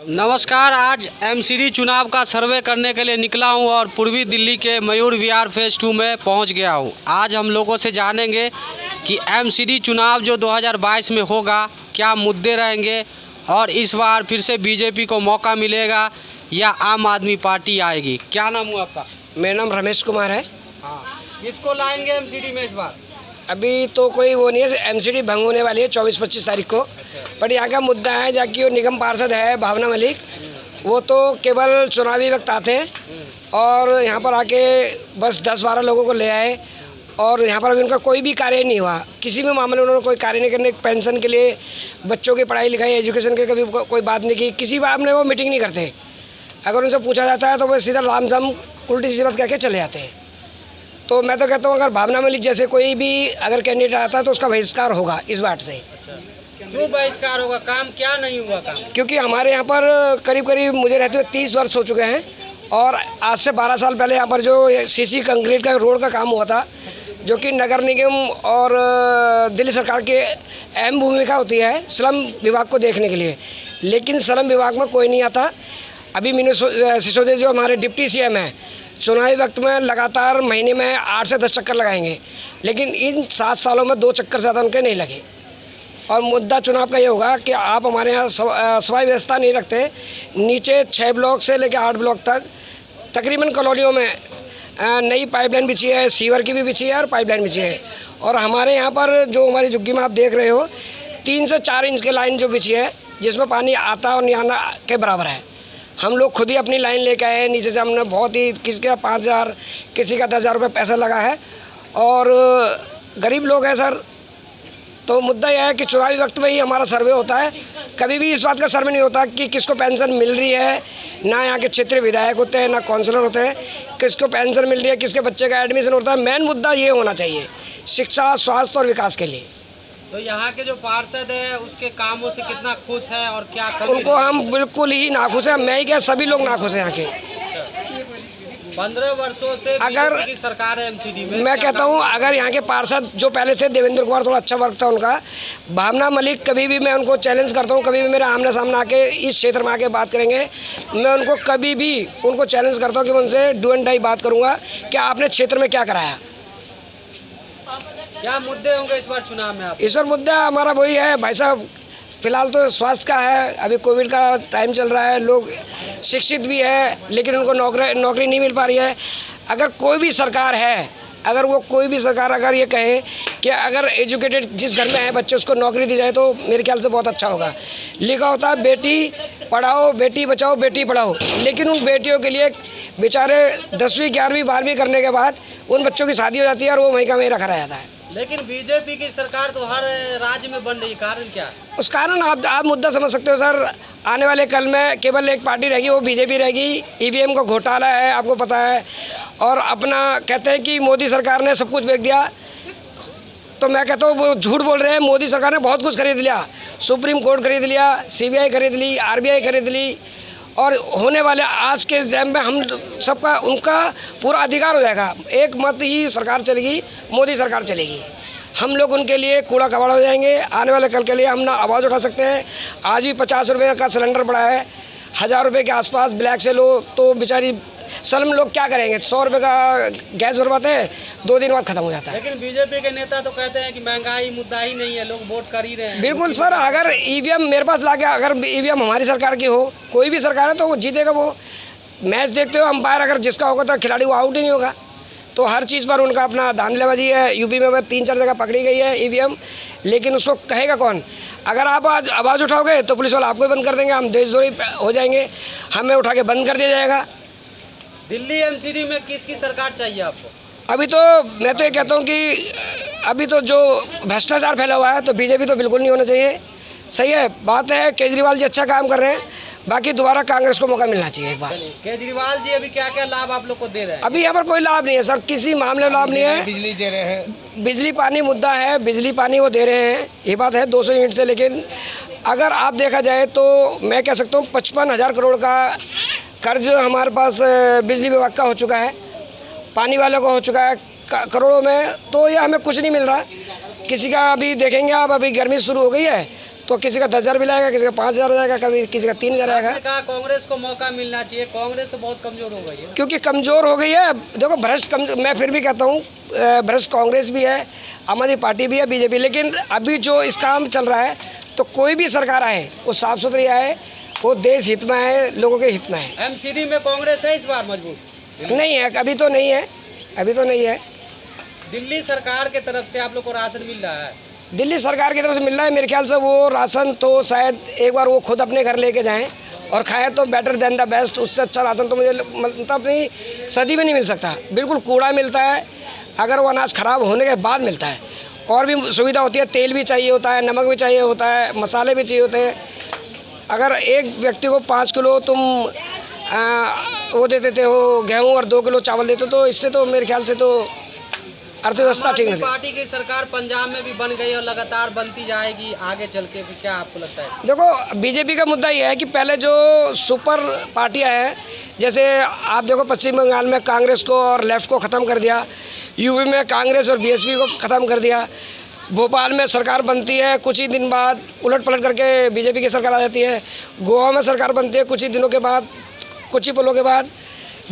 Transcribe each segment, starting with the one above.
नमस्कार। आज एमसीडी चुनाव का सर्वे करने के लिए निकला हूं और पूर्वी दिल्ली के मयूर विहार फेज़ 2 में पहुंच गया हूं। आज हम लोगों से जानेंगे कि एमसीडी चुनाव जो 2022 में होगा क्या मुद्दे रहेंगे और इस बार फिर से बीजेपी को मौका मिलेगा या आम आदमी पार्टी आएगी। क्या नाम हुआ आपका? मेरा नाम रमेश कुमार है। हाँ, किसको लाएंगे एमसीडी में इस बार? अभी तो कोई वो नहीं है, एमसीडी भंग होने वाली है 24-25 तारीख को। पर यहाँ का मुद्दा है जबकि वो निगम पार्षद है भावना मलिक, वो तो केवल चुनावी वक्त आते हैं और यहाँ पर आके बस 10-12 लोगों को ले आए और यहाँ पर अभी उनका कोई भी कार्य नहीं हुआ। किसी भी मामले में उन्होंने कोई कार्य नहीं करने, पेंशन के लिए, बच्चों की पढ़ाई लिखाई, एजुकेशन के कभी कोई बात नहीं की। किसी बात में वो मीटिंग नहीं करते। अगर उनसे पूछा जाता है तो वो सीधा रामधाम उल्टी सीधी बात कह के चले जाते हैं। तो मैं तो कहता हूँ अगर भावना मलिक जैसे कोई भी अगर कैंडिडेट आता है तो उसका बहिष्कार होगा इस बात से। क्यों बहिष्कार होगा? काम क्या नहीं हुआ काम? क्योंकि हमारे यहाँ पर करीब मुझे रहते हुए 30 वर्ष हो चुके हैं और आज से 12 साल पहले यहाँ पर जो सीसी कंक्रीट का रोड का काम हुआ था, जो कि नगर निगम और दिल्ली सरकार की अहम भूमिका होती है स्लम विभाग को देखने के लिए, लेकिन स्लम विभाग में कोई नहीं आता। अभी मीनू सिसोदिया जो हमारे डिप्टी सीएम हैं, चुनावी वक्त में लगातार महीने में 8 से 10 चक्कर लगाएंगे, लेकिन इन 7 सालों में 2 चक्कर से ज़्यादा उनके नहीं लगे। और मुद्दा चुनाव का ये होगा कि आप हमारे यहाँ सफाई व्यवस्था नहीं रखते। नीचे 6 ब्लॉक से लेकर 8 ब्लॉक तक तकरीबन कॉलोनियों में नई पाइपलाइन बिछी है, सीवर की भी बिछी है और पाइपलाइन बिछी है। और हमारे यहाँ पर जो हमारी झुग्गी में आप देख रहे हो 3 से 4 इंच की लाइन जो बिछी है, जिसमें पानी आता और नहीं आना के बराबर है। हम लोग खुद ही अपनी लाइन लेके आए हैं नीचे से। हमने बहुत ही, किसी का 5,000 किसी का 10,000 रुपये पैसा लगा है और गरीब लोग हैं सर। तो मुद्दा यह है कि चुनावी वक्त में ही हमारा सर्वे होता है। कभी भी इस बात का सर्वे नहीं होता कि किसको पेंशन मिल रही है। ना यहाँ के क्षेत्रीय विधायक होते हैं, ना काउंसलर होते हैं, किसको पेंशन मिल रही है, किसके बच्चे का एडमिशन होता है। मेन मुद्दा ये होना चाहिए शिक्षा, स्वास्थ्य और विकास के लिए। तो यहाँ के जो पार्षद है उसके कामों से कितना खुश है और क्या कमी? उनको हम बिल्कुल ही नाखुश हैं। मैं ही क्या, सभी लोग नाखुश हैं यहाँ के। 15 वर्षों से अगर की सरकार है एमसीडी में, मैं कहता हूँ अगर यहाँ के पार्षद जो पहले थे देवेंद्र कुमार, थोड़ा अच्छा वर्क था उनका। भावना मलिक कभी भी मैं उनको चैलेंज करता हूँ, कभी भी मेरे आमने सामने आके इस क्षेत्र में आके बात करेंगे, मैं उनको कभी भी उनको चैलेंज करता हूँ कि मैं उनसे डू एंड डाई बात करूँगा कि आपने क्षेत्र में क्या कराया। क्या मुद्दे होंगे इस बार चुनाव में? आप इस बार मुद्दा हमारा वही है भाई साहब, फिलहाल तो स्वास्थ्य का है। अभी कोविड का टाइम चल रहा है, लोग शिक्षित भी है लेकिन उनको नौकरी नहीं मिल पा रही है। अगर कोई भी सरकार है, अगर वो कोई भी सरकार अगर ये कहे कि अगर एजुकेटेड जिस घर में है बच्चे उसको नौकरी दी जाए तो मेरे ख्याल से बहुत अच्छा होगा। लिखा होता है बेटी पढ़ाओ, बेटी बचाओ, बेटी पढ़ाओ, लेकिन उन बेटियों के लिए बेचारे 10वीं 11वीं 12वीं करने के बाद उन बच्चों की शादी हो जाती है और वो वहीं का वहीं रखा रह जाता है। लेकिन बीजेपी की सरकार तो हर राज्य में बन रही, कारण क्या? उस कारण आप मुद्दा समझ सकते हो सर। आने वाले कल में केवल एक पार्टी रहेगी, वो बीजेपी रहेगी। ईवीएम का घोटाला है, आपको पता है। और अपना कहते हैं कि मोदी सरकार ने सब कुछ बेच दिया, तो मैं कहता हूँ वो झूठ बोल रहे हैं। मोदी सरकार ने बहुत कुछ खरीद लिया, सुप्रीम कोर्ट खरीद लिया, सीबीआई खरीद ली, आरबीआई खरीद ली। और होने वाले आज के टाइम में हम सबका उनका पूरा अधिकार हो जाएगा। एक मत ही सरकार चलेगी, मोदी सरकार चलेगी। हम लोग उनके लिए कूड़ा कबाड़ा हो जाएंगे। आने वाले कल के लिए हम ना आवाज़ उठा सकते हैं। आज भी 50 रुपये का सिलेंडर पड़ा है, 1000 रुपये के आसपास ब्लैक से लो तो बेचारी सलम लोग क्या करेंगे? 100 रुपये का गैस भरवाते हैं, 2 दिन बाद खत्म हो जाता है। लेकिन बीजेपी के नेता तो कहते हैं कि महंगाई मुद्दा ही नहीं है, लोग वोट कर ही रहे हैं। बिल्कुल सर, अगर ईवीएम मेरे पास लाके, अगर ईवीएम हमारी सरकार की हो, कोई भी सरकार है, तो वो जीतेगा। वो मैच देखते हो, अंपायर अगर जिसका होगा तो खिलाड़ी वो आउट ही नहीं होगा। तो हर चीज़ पर उनका अपना धांधलेबाजी है। यूपी में 3-4 जगह पकड़ी गई है ईवीएम, लेकिन उसको कहेगा कौन? अगर आप आज आवाज़ उठाओगे तो पुलिस वाले आपको ही बंद कर देंगे, हम देशद्रोही हो जाएंगे, हमें उठा के बंद कर दिया जाएगा। दिल्ली एमसीडी में किसकी सरकार चाहिए आपको? अभी तो मैं तो ये कहता हूँ कि अभी तो जो भ्रष्टाचार फैला हुआ है तो बीजेपी तो बिल्कुल नहीं होना चाहिए। सही है, बात है केजरीवाल जी अच्छा काम कर रहे हैं, बाकी दोबारा कांग्रेस को मौका मिलना चाहिए एक बार। केजरीवाल जी अभी क्या क्या लाभ आप लोग को दे रहे हैं? अभी यहाँ पर कोई लाभ नहीं है सर, किसी मामले में लाभ नहीं है। बिजली दे रहे हैं, बिजली पानी मुद्दा है, बिजली पानी वो दे रहे हैं, ये बात है 200 यूनिट से। लेकिन अगर आप देखा जाए तो मैं कह सकता हूँ 55,000 करोड़ का कर्ज हमारे पास बिजली विभाग का हो चुका है, पानी वालों का हो चुका है करोड़ों में। तो ये हमें कुछ नहीं मिल रहा। किसी का अभी देखेंगे आप, अभी गर्मी शुरू हो गई है तो किसी का 10,000 भी लाएगा, किसी का 5,000 जाएगा, कभी किसी का 3,000 आएगा। आपने कहा कांग्रेस को मौका मिलना चाहिए, कांग्रेस तो बहुत कमजोर हो गई है। क्योंकि कमज़ोर हो गई है। देखो भ्रष्ट मैं फिर भी कहता हूँ भ्रष्ट कांग्रेस भी है, आम आदमी पार्टी भी है, बीजेपी। लेकिन अभी जो इस काम चल रहा है तो कोई भी सरकार आए वो साफ़ सुथरी आए, वो देश हित में आए, लोगों के हित में है। एमसीडी में कांग्रेस है इस बार मजबूत? नहीं है, अभी तो नहीं है, अभी तो नहीं है। दिल्ली सरकार के तरफ से आप लोग को राशन मिल रहा है? दिल्ली सरकार की तरफ से मिल रहा है। मेरे ख्याल से वो राशन तो शायद एक बार वो खुद अपने घर लेके जाएं और खाएं तो बेटर देन द बेस्ट। उससे अच्छा राशन तो मुझे मतलब अपनी सदी में नहीं मिल सकता। बिल्कुल कूड़ा मिलता है, अगर वो अनाज ख़राब होने के बाद मिलता है। और भी सुविधा होती है, तेल भी चाहिए होता है, नमक भी चाहिए होता है, मसाले भी चाहिए होते हैं। अगर एक व्यक्ति को 5 किलो तुम वो दे देते हो गेहूँ और 2 किलो चावल देते हो, तो इससे तो मेरे ख्याल से तो अर्थव्यवस्था ठीक नहीं। पार्टी की सरकार पंजाब में भी बन गई और लगातार बनती जाएगी आगे चल के, क्या आपको लगता है? देखो बीजेपी का मुद्दा ये है कि पहले जो सुपर पार्टियां हैं, जैसे आप देखो पश्चिम बंगाल में कांग्रेस को और लेफ्ट को ख़त्म कर दिया, यूपी में कांग्रेस और बीएसपी को ख़त्म कर दिया, भोपाल में सरकार बनती है, कुछ ही दिन बाद उलट पलट करके बीजेपी की सरकार आ जाती है, गोवा में सरकार बनती है, कुछ ही दिनों के बाद, कुछ ही पलों के बाद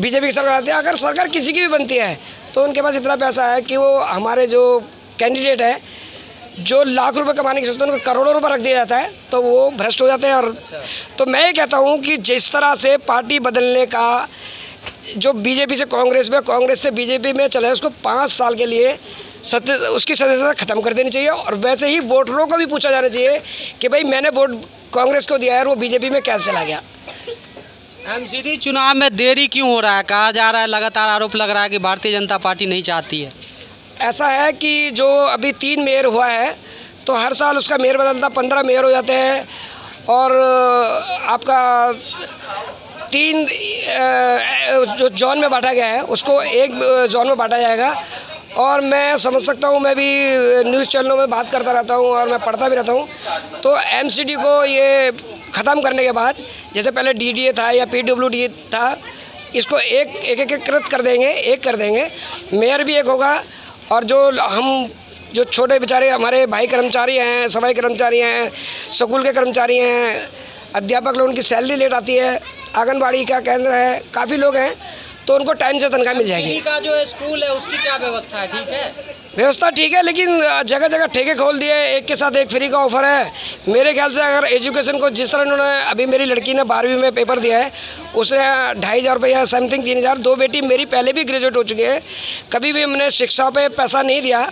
बीजेपी की सरकार आती है। अगर सरकार किसी की भी बनती है तो उनके पास इतना पैसा है कि वो हमारे जो कैंडिडेट है जो लाख रुपए कमाने की सोचते हैं उनको करोड़ों रुपए रख दिया जाता है, तो वो भ्रष्ट हो जाते हैं। और तो मैं ये कहता हूँ कि जिस तरह से पार्टी बदलने का जो बीजेपी से कांग्रेस में, कांग्रेस से बीजेपी में चला है, उसको 5 साल के लिए उसकी सदस्यता ख़त्म कर देनी चाहिए। और वैसे ही वोटरों को भी पूछा जाना चाहिए कि भाई मैंने वोट कांग्रेस को दिया है और वो बीजेपी में कैसे चला गया। एमसीडी चुनाव में देरी क्यों हो रहा है? कहा जा रहा है, लगातार आरोप लग रहा है कि भारतीय जनता पार्टी नहीं चाहती है। ऐसा है कि जो अभी 3 मेयर हुआ है तो हर साल उसका मेयर बदलता, 15 मेयर हो जाते हैं और आपका 3 जो जोन में बांटा गया है उसको एक जोन में बांटा जाएगा। और मैं समझ सकता हूँ, मैं भी न्यूज़ चैनलों में बात करता रहता हूँ और मैं पढ़ता भी रहता हूँ, तो एमसीडी को ये ख़त्म करने के बाद, जैसे पहले डीडीए था या पीडब्ल्यूडी था, इसको एकीकृत कर देंगे, एक कर देंगे, मेयर भी एक होगा। और जो छोटे बेचारे हमारे भाई कर्मचारी हैं, सफाई कर्मचारी हैं, स्कूल के कर्मचारी हैं, अध्यापक लोग, उनकी सैलरी लेट आती है, आंगनबाड़ी का केंद्र है, काफ़ी लोग हैं, तो उनको टाइम से तनख्वाह मिल जाएगी। का जो स्कूल है उसकी क्या व्यवस्था है? ठीक है, व्यवस्था ठीक है, लेकिन जगह जगह ठेके खोल दिए, एक के साथ एक फ्री का ऑफर है। मेरे ख्याल से अगर एजुकेशन को जिस तरह उन्होंने, अभी मेरी लड़की ने 12वीं में पेपर दिया है, उसने 2,500 रुपया समथिंग 3,000, 2 बेटी मेरी पहले भी ग्रेजुएट हो चुकी है, कभी भी हमने शिक्षा पे पैसा नहीं दिया।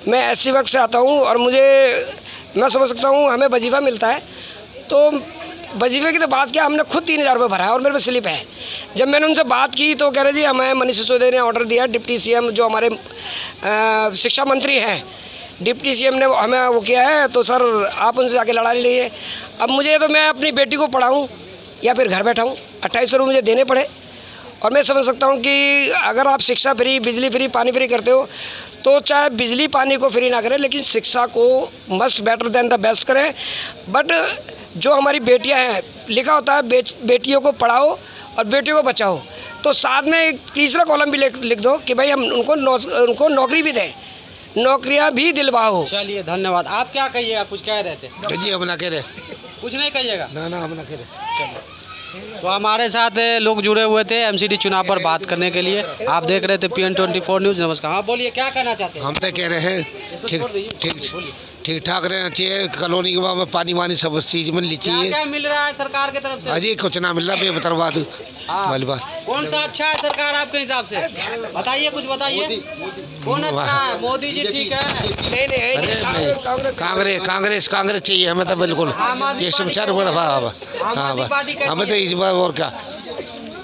मैं एससी वर्ग से आता हूँ और मैं समझ सकता हूँ हमें वजीफ़ा मिलता है, तो वजीफे की तो बात क्या, हमने खुद 3,000 रुपये भरा है और मेरे पे स्लिप है। जब मैंने उनसे बात की तो कह रहे जी हमें मनीष सिसोदिया ने ऑर्डर दिया, डिप्टी सीएम जो हमारे शिक्षा मंत्री हैं, डिप्टी सीएम ने हमें वो किया है, तो सर आप उनसे जाके लड़ा लीजिए। अब मुझे तो मैं अपनी बेटी को पढ़ाऊँ या फिर घर बैठा हूँ, 2800 रुपये मुझे देने पड़े। और मैं समझ सकता हूँ कि अगर आप शिक्षा फ्री, बिजली फ्री, पानी फ्री करते हो तो चाहे बिजली पानी को फ्री ना करें, लेकिन शिक्षा को must better than the best करें। बट जो हमारी बेटियां हैं, लिखा होता है बेटियों को पढ़ाओ और बेटियों को बचाओ, तो साथ में एक तीसरा कॉलम भी लिख दो कि भाई हम उनको नौकरी भी दें, नौकरियां भी दिलवाओ। चलिए धन्यवाद। आप क्या कहिएगा? कुछ कह रहे थे जी? हम ना कह रहे, कुछ नहीं कहिएगा? ना हम ना कह रहे। तो हमारे साथ लोग जुड़े हुए थे एमसीडी चुनाव पर बात करने के लिए। आप देख रहे थे PN 24 न्यूज़। नमस्कार। हाँ बोलिए, क्या कहना चाहते हैं? हम तो कह रहे हैं ठीक ठाक रहना चाहिए, कॉलोनी के बाद पानी वानी सब चीज़ मिलनी चाहिए। क्या मिल रहा है सरकार की तरफ से? अजी कुछ ना मिल रहा, बेबतरबाद वाली बात। कौन सा अच्छा है सरकार आपके हिसाब से? बताइए, कुछ बताइए। कौन अच्छा है? मोदी जी ठीक है? नहीं, कांग्रेस चाहिए हमें तो बिल्कुल। ये समाचार बड़ा हाँ हमें तो इस बार और क्या।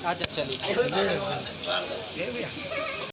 अच्छा चलिए।